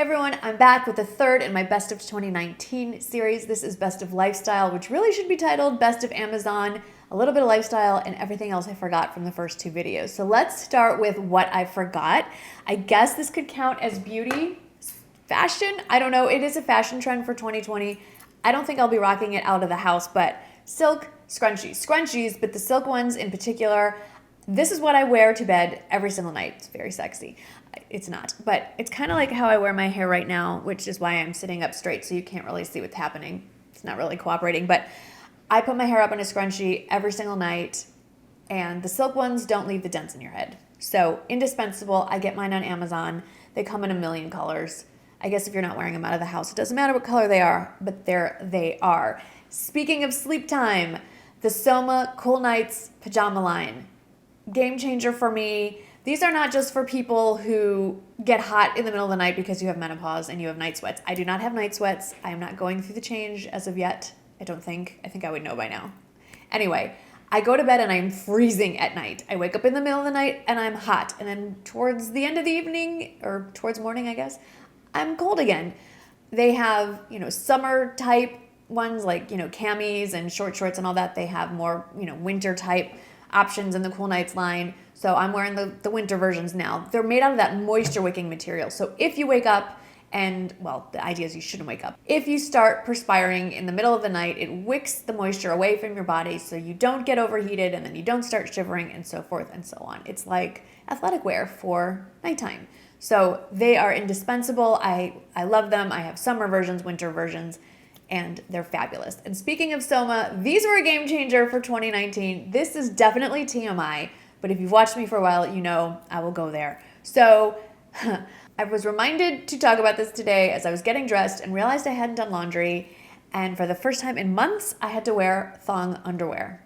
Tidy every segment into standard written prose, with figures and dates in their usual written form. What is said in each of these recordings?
everyone, I'm back with the third in my Best of 2019 series. This is Best of Lifestyle, which really should be titled Best of Amazon, a little bit of lifestyle, and everything else I forgot from the first two videos. So let's start with what I forgot. I guess this could count as beauty, fashion. I don't know. It is a fashion trend for 2020. I don't think I'll be rocking it out of the house, but silk scrunchies, but the silk ones in particular. This is what I wear to bed every single night. It's very sexy. It's not, but it's kind of like how I wear my hair right now, which is why I'm sitting up straight so you can't really see what's happening. It's not really cooperating, but I put my hair up in a scrunchie every single night, and the silk ones don't leave the dents in your head. So indispensable. I get mine on Amazon. They come in a million colors. I guess if you're not wearing them out of the house, it doesn't matter what color they are, but there they are. Speaking of sleep time, the Soma Cool Nights pajama line. Game changer for me. These are not just for people who get hot in the middle of the night because you have menopause and you have night sweats. I do not have night sweats. I am not going through the change as of yet. I don't think. I think I would know by now. Anyway, I go to bed and I'm freezing at night. I wake up in the middle of the night and I'm hot. And then towards the end of the evening, or towards morning, I guess, I'm cold again. They have, summer type ones like, camis and short shorts and all that. They have more, winter type options in the Cool Nights line. So I'm wearing the winter versions now. They're made out of that moisture wicking material. So if you wake up and, well, the idea is you shouldn't wake up. If you start perspiring in the middle of the night, it wicks the moisture away from your body so you don't get overheated and then you don't start shivering and so forth and so on. It's like athletic wear for nighttime. So they are indispensable. I love them. I have summer versions, winter versions, and they're fabulous. And speaking of Soma, these were a game changer for 2019. This is definitely TMI, but if you've watched me for a while, you know I will go there. So I was reminded to talk about this today as I was getting dressed and realized I hadn't done laundry. And for the first time in months, I had to wear thong underwear.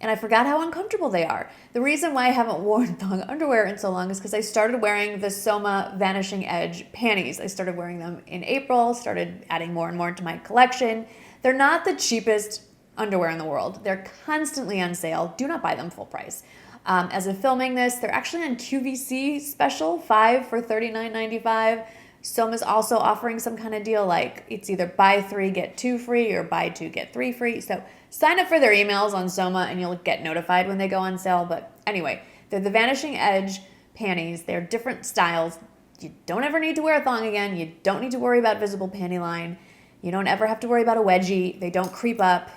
And I forgot how uncomfortable they are. The reason why I haven't worn thong underwear in so long is because I started wearing the Soma Vanishing Edge panties. I started wearing them in April, started adding more and more to my collection. They're not the cheapest underwear in the world. They're constantly on sale. Do not buy them full price. As of filming this, they're actually on QVC special, 5 for $39.95. Soma's also offering some kind of deal like it's either buy 3, get 2 free or buy 2, get 3 free. So sign up for their emails on Soma and you'll get notified when they go on sale. But anyway, they're the Vanishing Edge panties. They're different styles. You don't ever need to wear a thong again. You don't need to worry about visible panty line. You don't ever have to worry about a wedgie. They don't creep up.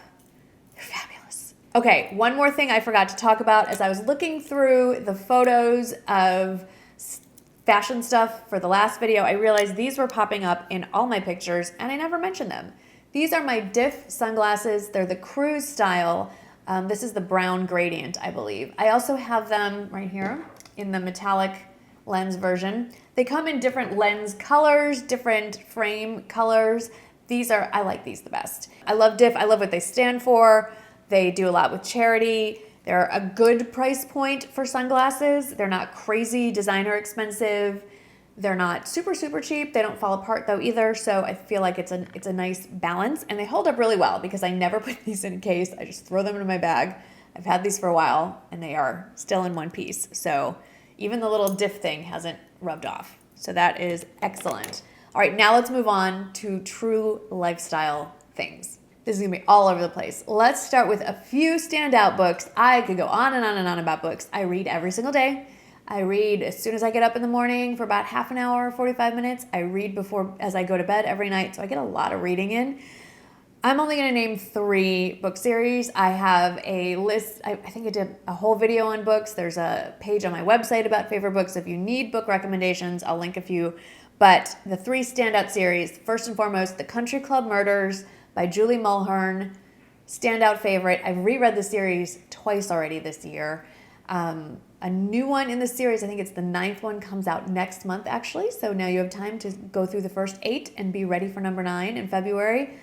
They're fabulous. Okay, one more thing I forgot to talk about. As I was looking through the photos of fashion stuff for the last video, I realized these were popping up in all my pictures and I never mentioned them. These are my Diff sunglasses. They're the cruise style. This is the brown gradient, I believe. I also have them right here in the metallic lens version. They come in different lens colors, different frame colors. I like these the best. I love Diff. I love what they stand for. They do a lot with charity. They're a good price point for sunglasses. They're not crazy designer expensive. They're not super, super cheap. They don't fall apart though either. So I feel like it's a nice balance and they hold up really well because I never put these in a case. I just throw them in my bag. I've had these for a while and they are still in one piece. So even the little Diff thing hasn't rubbed off. So that is excellent. All right, now let's move on to true lifestyle things. This is gonna be all over the place. Let's start with a few standout books. I could go on and on and on about books. I read every single day. I read as soon as I get up in the morning for about half an hour, 45 minutes. I read as I go to bed every night, so I get a lot of reading in. I'm only gonna name 3 book series. I have a list, I think I did a whole video on books. There's a page on my website about favorite books. If you need book recommendations, I'll link a few. But the 3 standout series, first and foremost, The Country Club Murders by Julie Mulhern, standout favorite. I've reread the series twice already this year. A new one in the series, I think it's the 9th one, comes out next month actually. So now you have time to go through the first 8 and be ready for number 9 in February.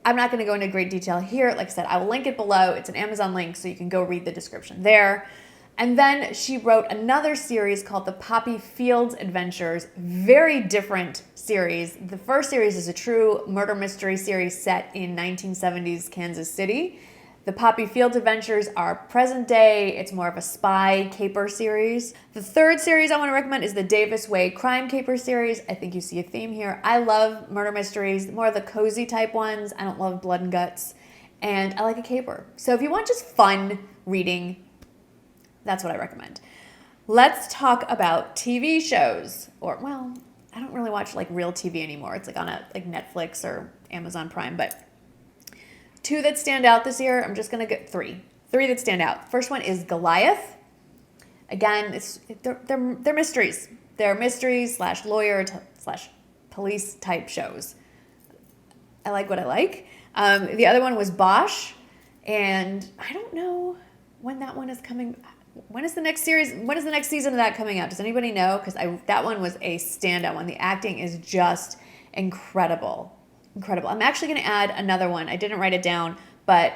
I'm not gonna go into great detail here. Like I said, I will link it below. It's an Amazon link, so you can go read the description there. And then she wrote another series called The Poppy Fields Adventures. Very different series. The first series is a true murder mystery series set in 1970s Kansas City. The Poppy Fields adventures are present day. It's more of a spy caper series. The third series I want to recommend is the Davis Way crime caper series. I think you see a theme here. I love murder mysteries, more of the cozy type ones. I don't love blood and guts. And I like a caper. So if you want just fun reading, that's what I recommend. Let's talk about TV shows. Or, well, I don't really watch like real TV anymore. It's like on like Netflix or Amazon Prime, but two that stand out this year, I'm just going to get three that stand out. First one is Goliath. Again, they're mysteries. They're mysteries / lawyer / police type shows. I like what I like. The other one was Bosch, and I don't know when that one is coming. When is the next series? When is the next season of that coming out? Does anybody know? Because that one was a standout one. The acting is just incredible. Incredible. I'm actually going to add another one. I didn't write it down, but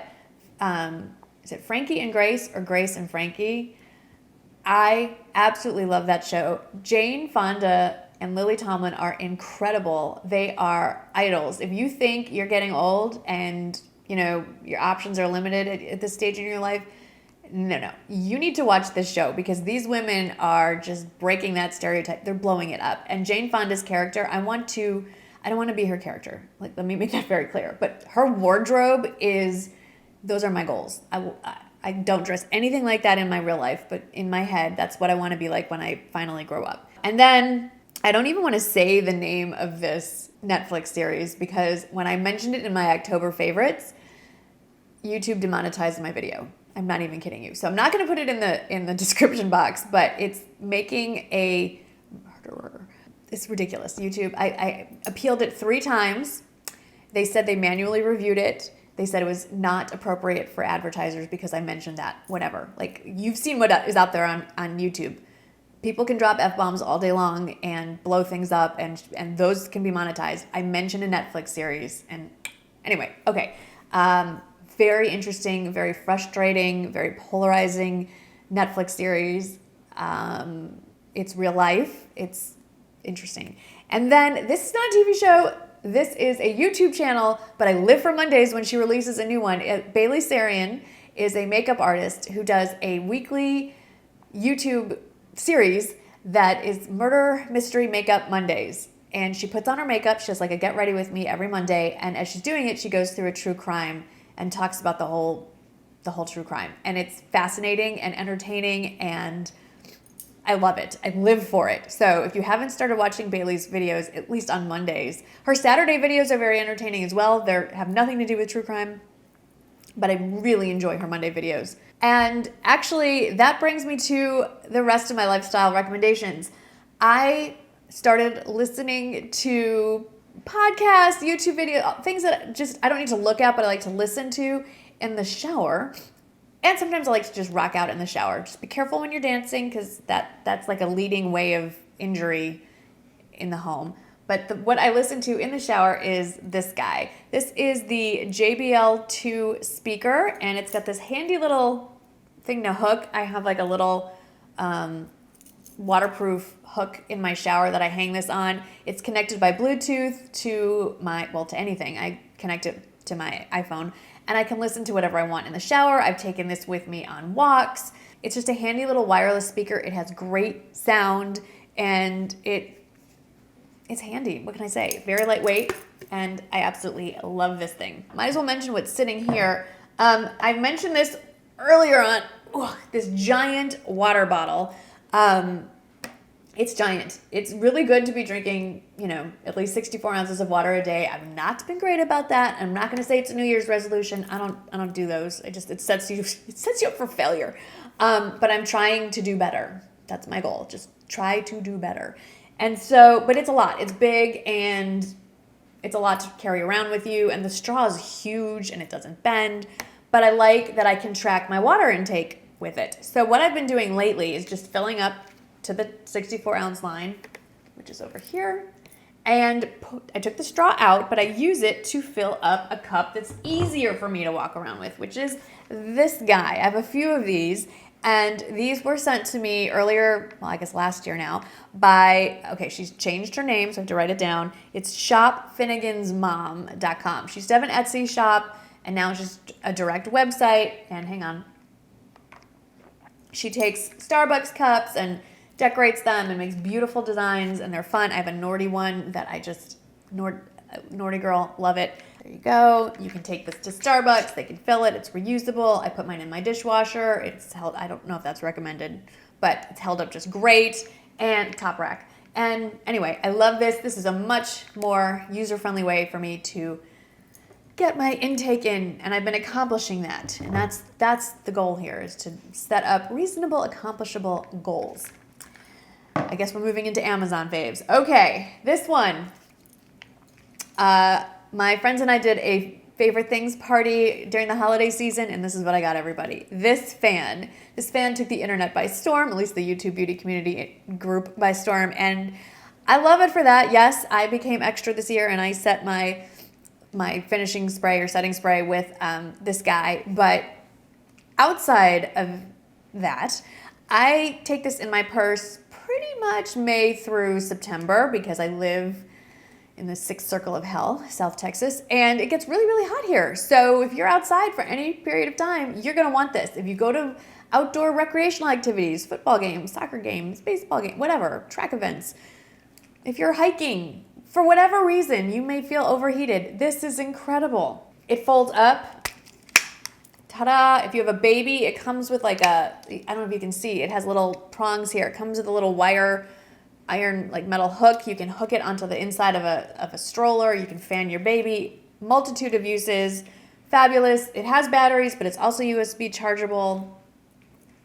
is it Frankie and Grace or Grace and Frankie? I absolutely love that show. Jane Fonda and Lily Tomlin are incredible. They are idols. If you think you're getting old and your options are limited at this stage in your life, no. You need to watch this show because these women are just breaking that stereotype. They're blowing it up. And Jane Fonda's character, I don't want to be her character. Like, let me make that very clear. But her wardrobe those are my goals. I don't dress anything like that in my real life, but in my head, that's what I want to be like when I finally grow up. And then I don't even want to say the name of this Netflix series because when I mentioned it in my October favorites, YouTube demonetized my video. I'm not even kidding you. So I'm not going to put it in the description box, but it's making a murderer. It's ridiculous. YouTube, I appealed it 3 times. They said they manually reviewed it. They said it was not appropriate for advertisers because I mentioned that. Whatever. Like, you've seen what is out there on YouTube. People can drop F-bombs all day long and blow things up, and those can be monetized. I mentioned a Netflix series. And anyway, okay. Very interesting, very frustrating, very polarizing Netflix series. It's real life. It's interesting. And then this is not a TV show. This is a YouTube channel, but I live for Mondays when she releases a new one. Bailey Sarian is a makeup artist who does a weekly YouTube series that is Murder Mystery Makeup Mondays. And she puts on her makeup. She has like a get ready with me every Monday. And as she's doing it, she goes through a true crime and talks about the whole true crime. And it's fascinating and entertaining, and I love it. I live for it. So if you haven't started watching Bailey's videos, at least on Mondays, her Saturday videos are very entertaining as well. They have nothing to do with true crime, but I really enjoy her Monday videos. And actually, that brings me to the rest of my lifestyle recommendations. I started listening to podcasts, YouTube videos, things that just I don't need to look at, but I like to listen to in the shower. And sometimes I like to just rock out in the shower. Just be careful when you're dancing because that's like a leading way of injury in the home. But what I listen to in the shower is this guy. This is the JBL 2 speaker, and it's got this handy little thing to hook. I have like a little waterproof hook in my shower that I hang this on. It's connected by Bluetooth to to anything. I connect it to my iPhone, and I can listen to whatever I want in the shower. I've taken this with me on walks. It's just a handy little wireless speaker. It has great sound, and it's handy. What can I say? Very lightweight, and I absolutely love this thing. Might as well mention what's sitting here. I mentioned this earlier on. This giant water bottle. It's giant. It's really good to be drinking, at least 64 ounces of water a day. I've not been great about that. I'm not going to say it's a New Year's resolution. I don't do those. It sets you up for failure. But I'm trying to do better. That's my goal. Just try to do better. And so, but it's a lot. It's big and it's a lot to carry around with you. And the straw is huge and it doesn't bend. But I like that I can track my water intake with it. So what I've been doing lately is just filling up to the 64-ounce line, which is over here. And I took the straw out, but I use it to fill up a cup that's easier for me to walk around with, which is this guy. I have a few of these, and these were sent to me earlier, well, I guess last year now, she's changed her name, so I have to write it down. It's shopfinnegansmom.com. She used to have an Etsy shop, and now it's just a direct website. And hang on. She takes Starbucks cups and decorates them and makes beautiful designs, and they're fun. I have a Nordy one that I just, Nordy girl, love it. There you go. You can take this to Starbucks. They can fill it. It's reusable. I put mine in my dishwasher. It's held, I don't know if that's recommended, but it's held up just great. And top rack. And anyway, I love this. This is a much more user-friendly way for me to get my intake in, and I've been accomplishing that. And that's the goal here, is to set up reasonable, accomplishable goals. I guess we're moving into Amazon faves. Okay, this one. My friends and I did a favorite things party during the holiday season, and this is what I got everybody. This fan took the internet by storm, at least the YouTube beauty community group by storm, and I love it for that. Yes, I became extra this year, and I set my finishing spray or setting spray with this guy, but outside of that, I take this in my purse pretty much May through September because I live in the sixth circle of hell, South Texas, and it gets really, really hot here. So if you're outside for any period of time, you're gonna want this. If you go to outdoor recreational activities, football games, soccer games, baseball games, whatever, track events, if you're hiking, for whatever reason, you may feel overheated, this is incredible. It folds up, ta-da. If you have a baby, it comes with like I don't know if you can see, it has little prongs here. It comes with a little iron like metal hook. You can hook it onto the inside of a stroller. You can fan your baby. Multitude of uses. Fabulous. It has batteries, but it's also USB chargeable.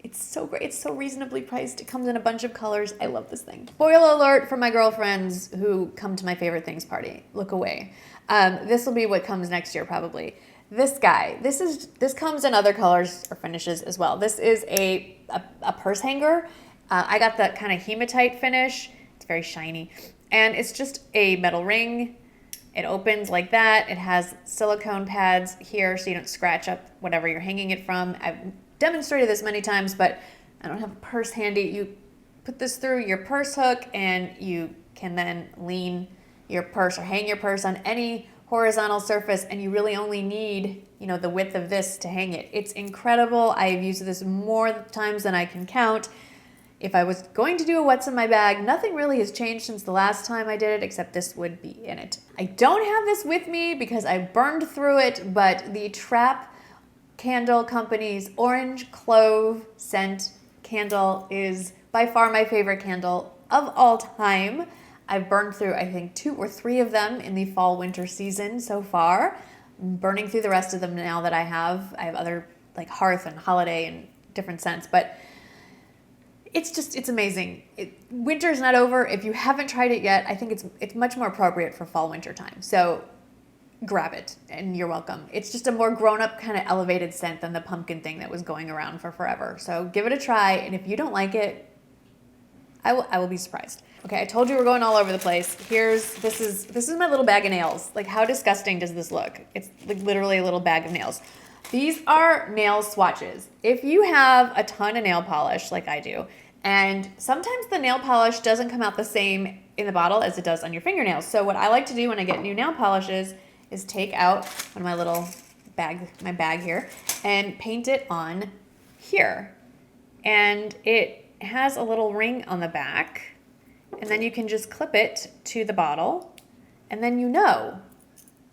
It's so great. It's so reasonably priced. It comes in a bunch of colors. I love this thing. Spoiler alert for my girlfriends who come to my favorite things party. Look away. This will be what comes next year probably. This guy. This comes in other colors or finishes as well. This is a purse hanger. I got that kind of hematite finish. It's very shiny. And it's just a metal ring. It opens like that. It has silicone pads here so you don't scratch up whatever you're hanging it from. I've demonstrated this many times, but I don't have a purse handy. You put this through your purse hook and you can then lean your purse or hang your purse on any horizontal surface, and you really only need, the width of this to hang it. It's incredible. I've used this more times than I can count. If I was going to do a what's in my bag, nothing really has changed since the last time I did it, except this would be in it. I don't have this with me because I burned through it, but the Trap Candle Company's Orange Clove Scent Candle is by far my favorite candle of all time. I've burned through, I think, 2 or 3 of them in the fall-winter season so far. I'm burning through the rest of them now that I have other, like hearth and holiday and different scents, but it's amazing. Winter's not over. If you haven't tried it yet, I think it's much more appropriate for fall-winter time. So grab it, and you're welcome. It's just a more grown-up kind of elevated scent than the pumpkin thing that was going around for forever. So give it a try, and if you don't like it, I will be surprised. Okay, I told you we're going all over the place. This is my little bag of nails. Like, how disgusting does this look? It's like literally a little bag of nails. These are nail swatches. If you have a ton of nail polish, like I do, and sometimes the nail polish doesn't come out the same in the bottle as it does on your fingernails. So what I like to do when I get new nail polishes is take out one of my little my bag here, and paint it on here. And it has a little ring on the back, and then you can just clip it to the bottle, and then you know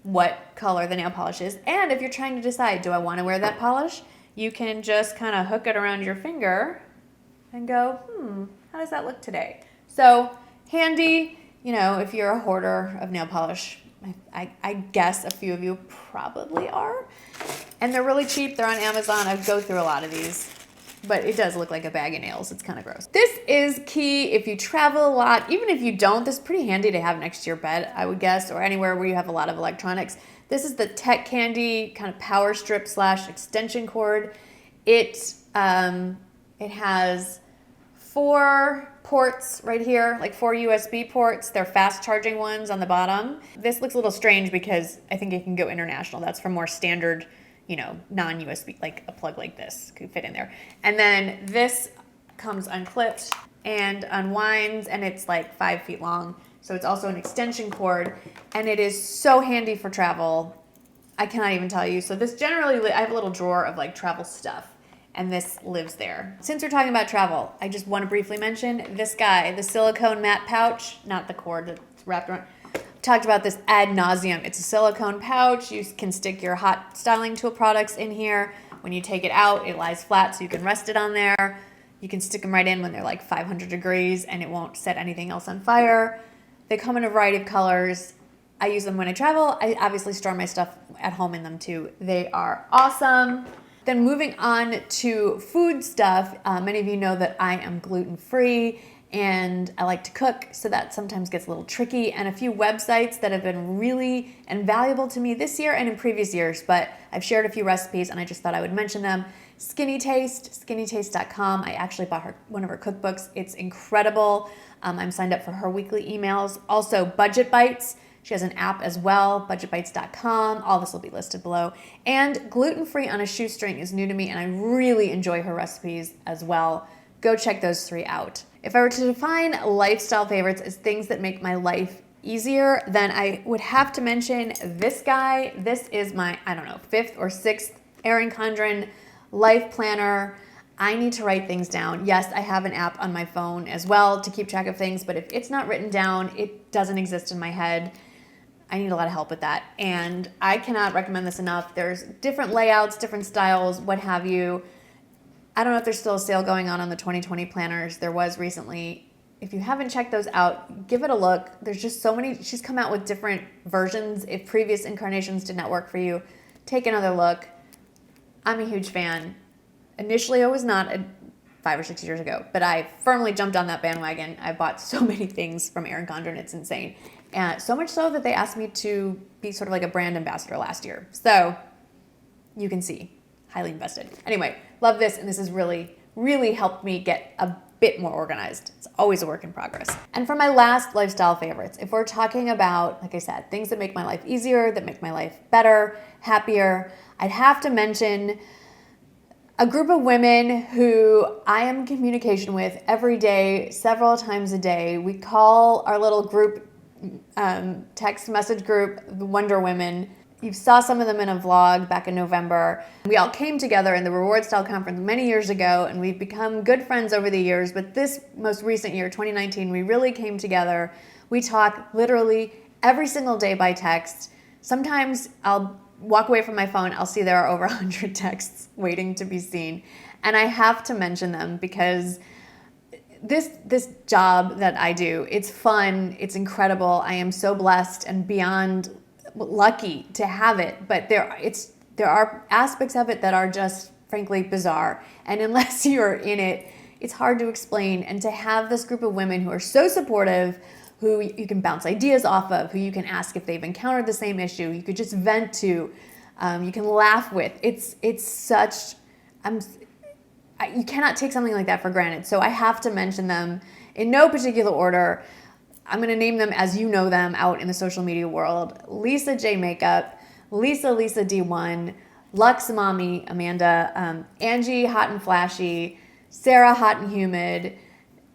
what color the nail polish is. And if you're trying to decide, do I want to wear that polish, you can just kind of hook it around your finger and go, how does that look today? So handy, if you're a hoarder of nail polish. I guess a few of you probably are. And they're really cheap. They're on Amazon. I go through a lot of these, but it does look like a bag of nails. It's kind of gross. This is key if you travel a lot. Even if you don't, this is pretty handy to have next to your bed, I would guess, or anywhere where you have a lot of electronics. This is the Tech Candy kind of power strip / extension cord. It has 4 ports right here, like 4 USB ports. They're fast charging ones on the bottom. This looks a little strange because I think it can go international. That's for more standard, non-USB, like a plug like this could fit in there. And then this comes unclipped and unwinds, and it's like 5 feet long. So it's also an extension cord, and it is so handy for travel. I cannot even tell you. So this generally, I have a little drawer of like travel stuff, and this lives there. Since we're talking about travel, I just want to briefly mention this guy, the Silicone Mat Pouch, not the cord that's wrapped around. Talked about this ad nauseum. It's a silicone pouch. You can stick your hot styling tool products in here. When you take it out, it lies flat so you can rest it on there. You can stick them right in when they're like 500 degrees and it won't set anything else on fire. They come in a variety of colors. I use them when I travel. I obviously store my stuff at home in them too. They are awesome. Then moving on to food stuff, many of you know that I am gluten-free and I like to cook, so that sometimes gets a little tricky, and a few websites that have been really invaluable to me this year and in previous years, but I've shared a few recipes and I just thought I would mention them. Skinny Taste, skinnytaste.com. I actually bought one of her cookbooks. It's incredible. I'm signed up for her weekly emails. Also, Budget Bites. She has an app as well, budgetbites.com. All this will be listed below. And Gluten-Free on a Shoestring is new to me, and I really enjoy her recipes as well. Go check those 3 out. If I were to define lifestyle favorites as things that make my life easier, then I would have to mention this guy. This is my, I don't know, 5th or 6th Erin Condren life planner. I need to write things down. Yes, I have an app on my phone as well to keep track of things, but if it's not written down, it doesn't exist in my head. I need a lot of help with that, and I cannot recommend this enough. There's different layouts, different styles, what have you. I don't know if there's still a sale going on the 2020 planners. There was recently. If you haven't checked those out, give it a look. There's just so many. She's come out with different versions. If previous incarnations did not work for you, take another look. I'm a huge fan. Initially, I was not 5 or 6 years ago, but I firmly jumped on that bandwagon. I bought so many things from Erin Condren. It's insane. And so much so that they asked me to be sort of like a brand ambassador last year. So you can see, highly invested. Anyway, love this, and this has really, really helped me get a bit more organized. It's always a work in progress. And for my last lifestyle favorites, if we're talking about, like I said, things that make my life easier, that make my life better, happier, I'd have to mention a group of women who I am in communication with every day, several times a day. We call our little group, text message group, the Wonder Women. You saw some of them in a vlog back in November. We all came together in the Reward Style Conference many years ago, and we've become good friends over the years. But this most recent year, 2019, we really came together. We talk literally every single day by text. Sometimes I'll walk away from my phone, I'll see there are over 100 texts waiting to be seen. And I have to mention them because this job that I do, it's fun, it's incredible. I am so blessed and beyond lucky to have it, but there are aspects of it that are just frankly bizarre, and unless you're in it, it's hard to explain. And to have this group of women who are so supportive, who you can bounce ideas off of, who you can ask if they've encountered the same issue, you could just vent to, you can laugh with, it's such, you cannot take something like that for granted. So I have to mention them in no particular order. I'm going to name them as you know them out in the social media world. Lisa J Makeup, Lisa D1, Lux Mommy Amanda, Angie Hot and Flashy, Sarah Hot and Humid,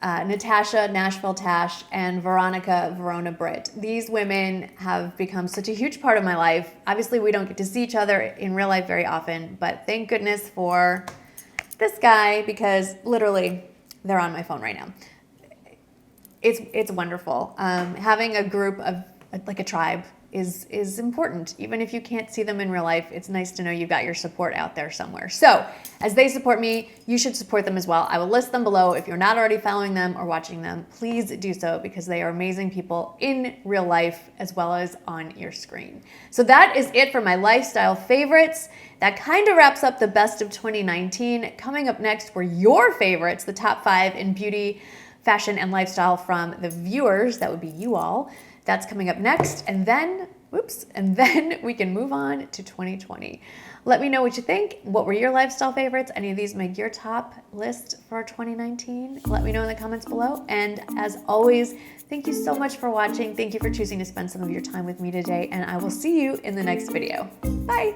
Natasha Nashville Tash, and Veronica Verona Britt. These women have become such a huge part of my life. Obviously, we don't get to see each other in real life very often, but thank goodness for this guy, because literally they're on my phone right now. It's wonderful. Having a group of, like a tribe, is important. Even if you can't see them in real life, it's nice to know you've got your support out there somewhere. So as they support me, you should support them as well. I will list them below. If you're not already following them or watching them, please do so, because they are amazing people in real life as well as on your screen. So that is it for my lifestyle favorites. That kind of wraps up the best of 2019. Coming up next were your favorites, the top 5 in beauty, fashion, and lifestyle from the viewers. That would be you all. That's coming up next, and then we can move on to 2020. Let me know what you think. What were your lifestyle favorites? Any of these make your top list for 2019? Let me know in the comments below. And as always, thank you so much for watching. Thank you for choosing to spend some of your time with me today, and I will see you in the next video. Bye.